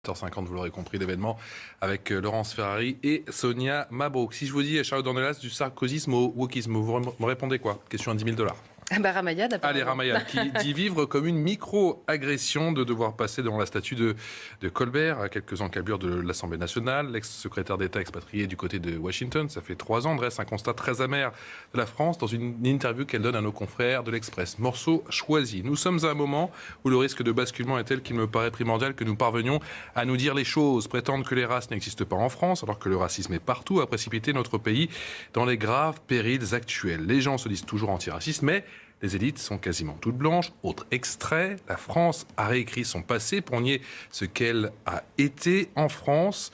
7h50, vous l'aurez compris, l'événement avec Laurence Ferrari et Sonia Mabrouk. Si je vous dis, Charlotte Dornelas, du sarkozysme au wokisme, vous me répondez quoi? Question à 10 000 $. Ramayad, apparemment. Allez, Ramayad, qui dit vivre comme une micro-agression de devoir passer devant la statue de Colbert à quelques encablures de l'Assemblée nationale. L'ex-secrétaire d'État expatrié du côté de Washington, ça fait 3 ans, dresse un constat très amer de la France dans une interview qu'elle donne à nos confrères de l'Express. Morceau choisi. Nous sommes à un moment où le risque de basculement est tel qu'il me paraît primordial que nous parvenions à nous dire les choses. Prétendre que les races n'existent pas en France, alors que le racisme est partout, a précipité notre pays dans les graves périls actuels. Les gens se disent toujours antiracistes, mais les élites sont quasiment toutes blanches. Autre extrait, la France a réécrit son passé pour nier ce qu'elle a été en France.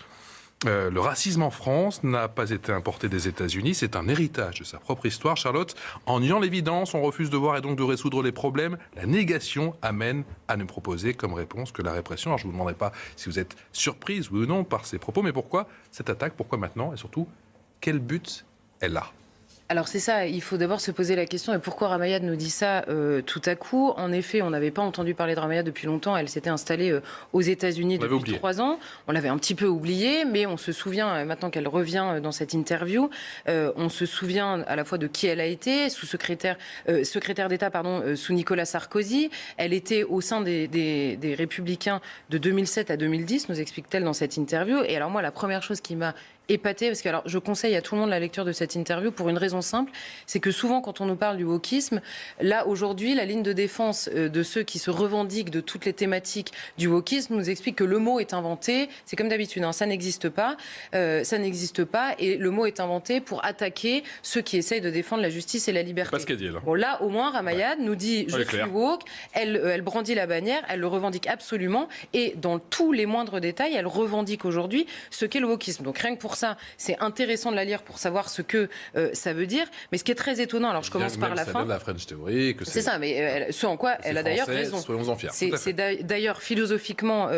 Le racisme en France n'a pas été importé des États-Unis, c'est un héritage de sa propre histoire. Charlotte, en niant l'évidence, on refuse de voir et donc de résoudre les problèmes. La négation amène à ne proposer comme réponse que la répression. Alors je ne vous demanderai pas si vous êtes surprise ou non par ces propos, mais pourquoi cette attaque, pourquoi maintenant et surtout, quel but elle a? Alors c'est ça, il faut d'abord se poser la question, et pourquoi Ramayad nous dit ça tout à coup? En effet, on n'avait pas entendu parler de Ramayad depuis longtemps, elle s'était installée aux États-Unis depuis 3 ans. On l'avait un petit peu oublié, mais on se souvient, maintenant qu'elle revient dans cette interview, on se souvient à la fois de qui elle a été, secrétaire d'État sous Nicolas Sarkozy. Elle était au sein des Républicains de 2007 à 2010, nous explique-t-elle dans cette interview. Et alors moi, la première chose qui m'a épaté, parce que alors, je conseille à tout le monde la lecture de cette interview pour une raison simple, c'est que souvent quand on nous parle du wokisme, là aujourd'hui la ligne de défense de ceux qui se revendiquent de toutes les thématiques du wokisme nous explique que le mot est inventé, c'est comme d'habitude, ça n'existe pas, et le mot est inventé pour attaquer ceux qui essayent de défendre la justice et la liberté. Pas ce qu'elle dit, là. Bon, là au moins Ramayad nous dit je suis woke, elle brandit la bannière, elle le revendique absolument, et dans tous les moindres détails elle revendique aujourd'hui ce qu'est le wokisme. Donc rien que pour ça, c'est intéressant de la lire pour savoir ce que ça veut dire. Mais ce qui est très étonnant, alors je commence par la fin. La French Theory, c'est ça, mais ce en quoi elle a d'ailleurs raison. Soyons-en fiers. C'est d'ailleurs philosophiquement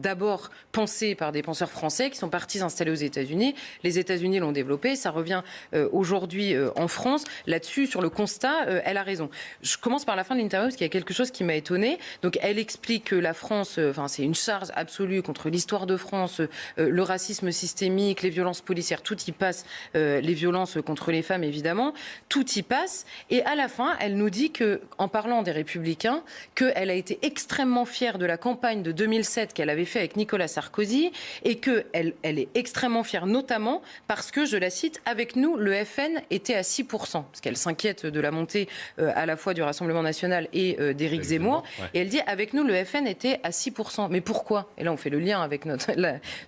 d'abord pensé par des penseurs français qui sont partis s'installer aux États-Unis. Les États-Unis l'ont développé. Ça revient aujourd'hui en France. Là-dessus, sur le constat, elle a raison. Je commence par la fin de l'interview parce qu'il y a quelque chose qui m'a étonnée. Donc, elle explique que la France, c'est une charge absolue contre l'histoire de France, le racisme systémique, les violences policières, tout y passe, les violences contre les femmes évidemment, tout y passe. Et à la fin, elle nous dit que, en parlant des Républicains, qu'elle a été extrêmement fière de la campagne de 2007 qu'elle avait fait avec Nicolas Sarkozy et qu'elle est extrêmement fière notamment parce que, je la cite, avec nous, le FN était à 6%, parce qu'elle s'inquiète de la montée à la fois du Rassemblement national et d'Éric Zemmour. Ouais. Et elle dit, avec nous, le FN était à 6%. Mais pourquoi? Et là, on fait le lien avec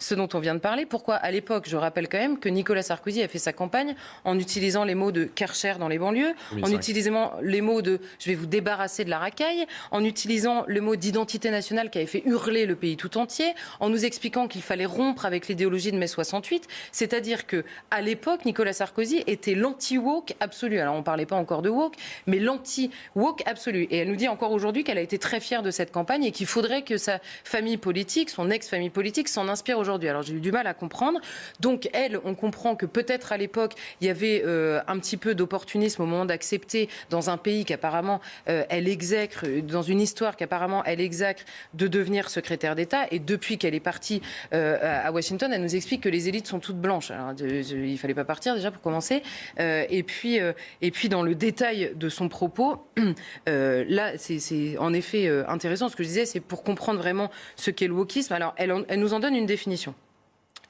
ce dont on vient de parler. Pourquoi, à l'époque, je rappelle quand même que Nicolas Sarkozy a fait sa campagne en utilisant les mots de Karcher dans les banlieues, 2005. En utilisant les mots de « je vais vous débarrasser de la racaille », en utilisant le mot d'identité nationale qui avait fait hurler le pays tout entier, en nous expliquant qu'il fallait rompre avec l'idéologie de mai 68. C'est-à-dire qu'à l'époque, Nicolas Sarkozy était l'anti-woke absolu. Alors, on ne parlait pas encore de woke, mais l'anti-woke absolu. Et elle nous dit encore aujourd'hui qu'elle a été très fière de cette campagne et qu'il faudrait que sa famille politique, son ex-famille politique, s'en inspire aujourd'hui. Alors, j'ai eu du mal à comprendre. Donc, elle, on comprend que peut-être à l'époque, il y avait un petit peu d'opportunisme au moment d'accepter dans un pays qu'apparemment elle exècre, dans une histoire qu'apparemment elle exècre, de devenir secrétaire d'État. Et depuis qu'elle est partie à Washington, elle nous explique que les élites sont toutes blanches. Alors, il ne fallait pas partir déjà pour commencer. Et puis, dans le détail de son propos, là, c'est en effet intéressant. Ce que je disais, c'est pour comprendre vraiment ce qu'est le wokisme. Alors, elle nous en donne une définition.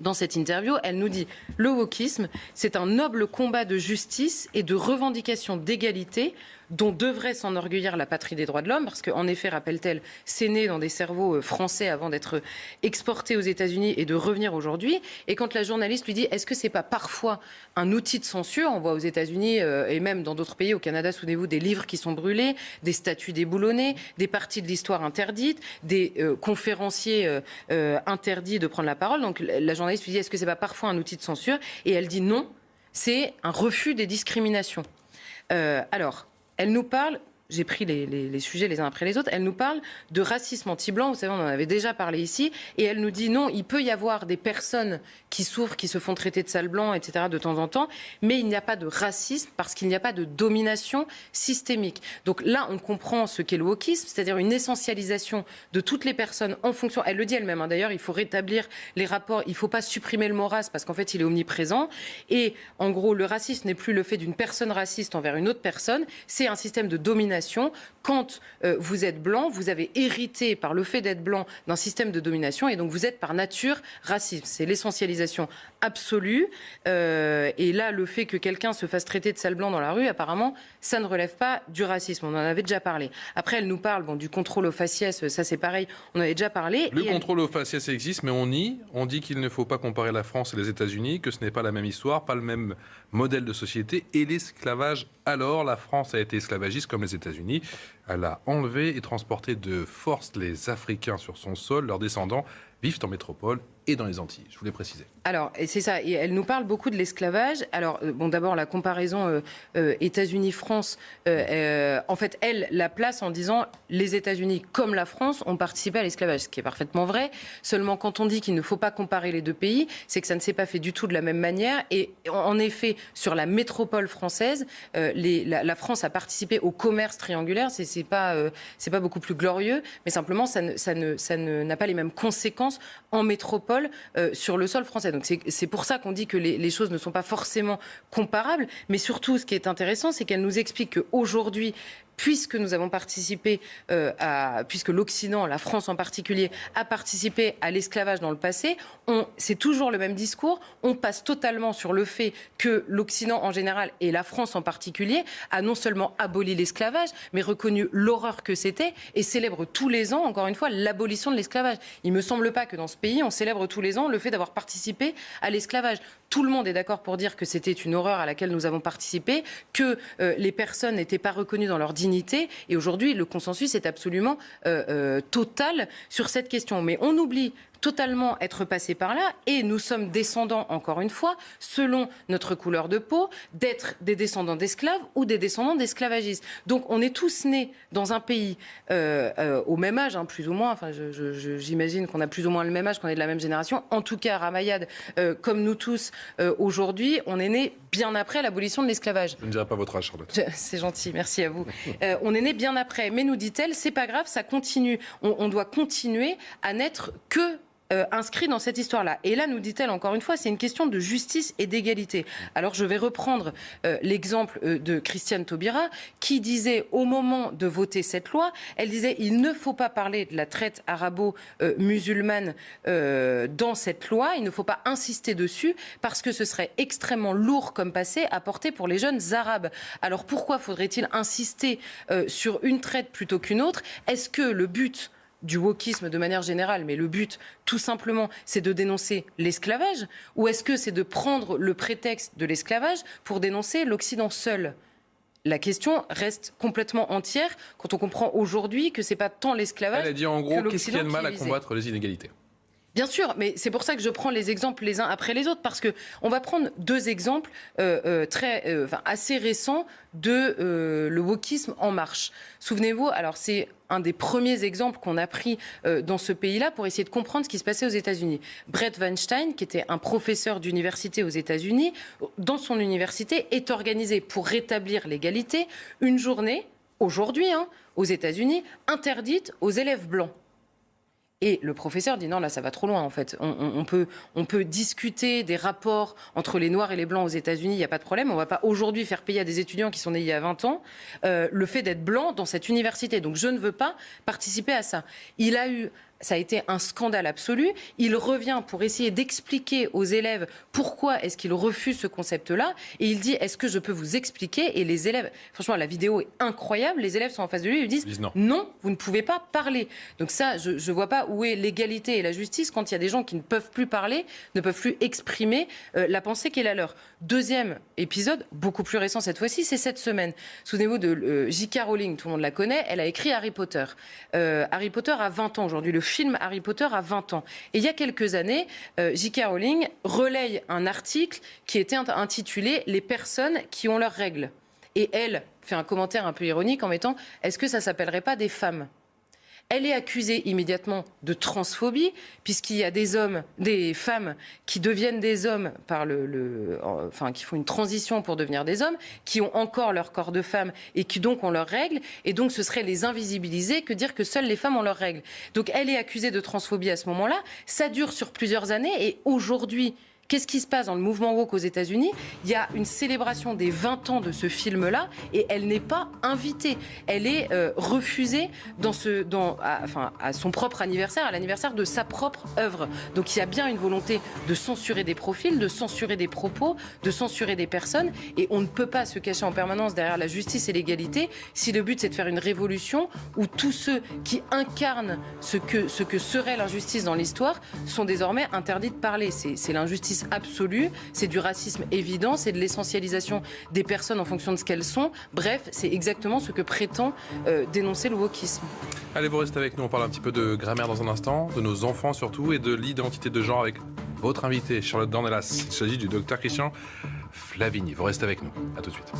Dans cette interview, elle nous dit « Le wokisme, c'est un noble combat de justice et de revendication d'égalité dont devrait s'enorgueillir la patrie des droits de l'homme, parce qu'en effet, rappelle-t-elle, c'est né dans des cerveaux français avant d'être exporté aux États-Unis et de revenir aujourd'hui. Et quand la journaliste lui dit « Est-ce que c'est pas parfois un outil de censure ?» On voit aux États-Unis et même dans d'autres pays, au Canada, souvenez-vous, des livres qui sont brûlés, des statues déboulonnées, des parties de l'histoire interdites, des conférenciers interdits de prendre la parole. Donc la journaliste lui dit « Est-ce que c'est pas parfois un outil de censure ?» Et elle dit non, c'est un refus des discriminations. Alors, elle nous parle j'ai pris les sujets les uns après les autres, elle nous parle de racisme anti-blanc, vous savez, on en avait déjà parlé ici, et elle nous dit non, il peut y avoir des personnes qui souffrent, qui se font traiter de sales blancs, etc., de temps en temps, mais il n'y a pas de racisme parce qu'il n'y a pas de domination systémique. Donc là, on comprend ce qu'est le wokisme, c'est-à-dire une essentialisation de toutes les personnes en fonction, elle le dit elle-même, hein, d'ailleurs, il faut rétablir les rapports, il ne faut pas supprimer le mot race parce qu'en fait, il est omniprésent, et en gros, le racisme n'est plus le fait d'une personne raciste envers une autre personne, c'est un système de domination. Quand vous êtes blanc, vous avez hérité par le fait d'être blanc d'un système de domination et donc vous êtes par nature raciste. C'est l'essentialisation absolue. Et là, le fait que quelqu'un se fasse traiter de sale blanc dans la rue, apparemment, ça ne relève pas du racisme. On en avait déjà parlé. Après, elle nous parle du contrôle au faciès. Ça, c'est pareil. On en avait déjà parlé. Le contrôle au faciès existe, mais on nie. On dit qu'il ne faut pas comparer la France et les États-Unis, que ce n'est pas la même histoire, pas le même modèle de société. Et l'esclavage, alors, la France a été esclavagiste comme les États-Unis. Elle a enlevé et transporté de force les Africains sur son sol. Leurs descendants vivent en métropole et dans les Antilles. Je voulais préciser. Alors, c'est ça. Et elle nous parle beaucoup de l'esclavage. Alors, bon, d'abord, la comparaison États-Unis-France, en fait, elle la place en disant les États-Unis, comme la France, ont participé à l'esclavage, ce qui est parfaitement vrai. Seulement, quand on dit qu'il ne faut pas comparer les deux pays, c'est que ça ne s'est pas fait du tout de la même manière. Et en effet, sur la métropole française, la France a participé au commerce triangulaire. C'est pas beaucoup plus glorieux, mais simplement, ça n'a pas les mêmes conséquences en métropole sur le sol français. Donc c'est pour ça qu'on dit que les choses ne sont pas forcément comparables. Mais surtout, ce qui est intéressant, c'est qu'elle nous explique qu'aujourd'hui, puisque nous avons participé, puisque l'Occident, la France en particulier, a participé à l'esclavage dans le passé, c'est toujours le même discours. On passe totalement sur le fait que l'Occident en général, et la France en particulier, a non seulement aboli l'esclavage, mais reconnu l'horreur que c'était et célèbre tous les ans, encore une fois, l'abolition de l'esclavage. Il ne me semble pas que dans ce pays, on célèbre tous les ans le fait d'avoir participé à l'esclavage. Tout le monde est d'accord pour dire que c'était une horreur à laquelle nous avons participé, que les personnes n'étaient pas reconnues dans leur dignité. Et aujourd'hui, le consensus est absolument total sur cette question. Mais on oublie totalement être passé par là, et nous sommes descendants, encore une fois, selon notre couleur de peau, d'être des descendants d'esclaves ou des descendants d'esclavagistes. Donc on est tous nés dans un pays au même âge, hein, plus ou moins, enfin j'imagine qu'on a plus ou moins le même âge, qu'on est de la même génération. En tout cas, Ramayad, comme nous tous, aujourd'hui, on est nés bien après l'abolition de l'esclavage. Je ne dirai pas votre âge, Charlotte. C'est gentil, merci à vous. On est nés bien après, mais nous dit-elle, c'est pas grave, ça continue. On doit continuer à n'être que inscrit dans cette histoire-là. Et là, nous dit-elle, encore une fois, c'est une question de justice et d'égalité. Alors, je vais reprendre l'exemple de Christiane Taubira, qui disait, au moment de voter cette loi, elle disait, il ne faut pas parler de la traite arabo-musulmane dans cette loi, il ne faut pas insister dessus, parce que ce serait extrêmement lourd comme passé à porter pour les jeunes arabes. Alors, pourquoi faudrait-il insister sur une traite plutôt qu'une autre ? Est-ce que le but du wokisme de manière générale, mais le but, tout simplement, c'est de dénoncer l'esclavage, ou est-ce que c'est de prendre le prétexte de l'esclavage pour dénoncer l'Occident seul ? La question reste complètement entière quand on comprend aujourd'hui que c'est pas tant l'esclavage. Elle a dit en gros, qu'est-ce qu'il y a de mal à combattre les inégalités ? Bien sûr, mais c'est pour ça que je prends les exemples les uns après les autres, parce que on va prendre deux exemples assez récents de le wokisme en marche. Souvenez-vous, alors c'est un des premiers exemples qu'on a pris dans ce pays-là pour essayer de comprendre ce qui se passait aux États-Unis. Brett Weinstein, qui était un professeur d'université aux États-Unis, dans son université est organisé pour rétablir l'égalité une journée, aujourd'hui, aux États-Unis, interdite aux élèves blancs. Et le professeur dit non, là ça va trop loin en fait. On peut discuter des rapports entre les Noirs et les Blancs aux États-Unis, il n'y a pas de problème. On ne va pas aujourd'hui faire payer à des étudiants qui sont nés il y a 20 ans le fait d'être blanc dans cette université. Donc je ne veux pas participer à ça. Ça a été un scandale absolu. Il revient pour essayer d'expliquer aux élèves pourquoi est-ce qu'ils refusent ce concept-là. Et il dit, est-ce que je peux vous expliquer ? Et les élèves, franchement, la vidéo est incroyable. Les élèves sont en face de lui et lui disent non, vous ne pouvez pas parler. Donc ça, je ne vois pas où est l'égalité et la justice quand il y a des gens qui ne peuvent plus parler, ne peuvent plus exprimer la pensée qui est la leur. Deuxième épisode, beaucoup plus récent cette fois-ci, c'est cette semaine. Souvenez-vous de J.K. Rowling, tout le monde la connaît, elle a écrit Harry Potter. Harry Potter a 20 ans aujourd'hui. Le film Harry Potter a 20 ans. Et il y a quelques années, J.K. Rowling relaye un article qui était intitulé « Les personnes qui ont leurs règles ». Et elle fait un commentaire un peu ironique en mettant « Est-ce que ça s'appellerait pas des femmes ?» Elle est accusée immédiatement de transphobie, puisqu'il y a des femmes qui deviennent des hommes qui font une transition pour devenir des hommes, qui ont encore leur corps de femme et qui donc ont leurs règles. Et donc ce serait les invisibiliser que dire que seules les femmes ont leurs règles. Donc elle est accusée de transphobie à ce moment-là. Ça dure sur plusieurs années et aujourd'hui, qu'est-ce qui se passe dans le mouvement woke aux États-Unis ? Il y a une célébration des 20 ans de ce film-là et elle n'est pas invitée. Elle est refusée à son propre anniversaire, à l'anniversaire de sa propre œuvre. Donc il y a bien une volonté de censurer des profils, de censurer des propos, de censurer des personnes. Et on ne peut pas se cacher en permanence derrière la justice et l'égalité si le but c'est de faire une révolution où tous ceux qui incarnent ce que serait l'injustice dans l'histoire sont désormais interdits de parler. C'est l'injustice absolue, c'est du racisme évident, c'est de l'essentialisation des personnes en fonction de ce qu'elles sont. Bref, c'est exactement ce que prétend dénoncer le wokisme. Allez, vous restez avec nous, on parle un petit peu de grammaire dans un instant, de nos enfants surtout, et de l'identité de genre avec votre invité, Charlotte Dornelas. Il s'agit du docteur Christian Flavigny. Vous restez avec nous, à tout de suite.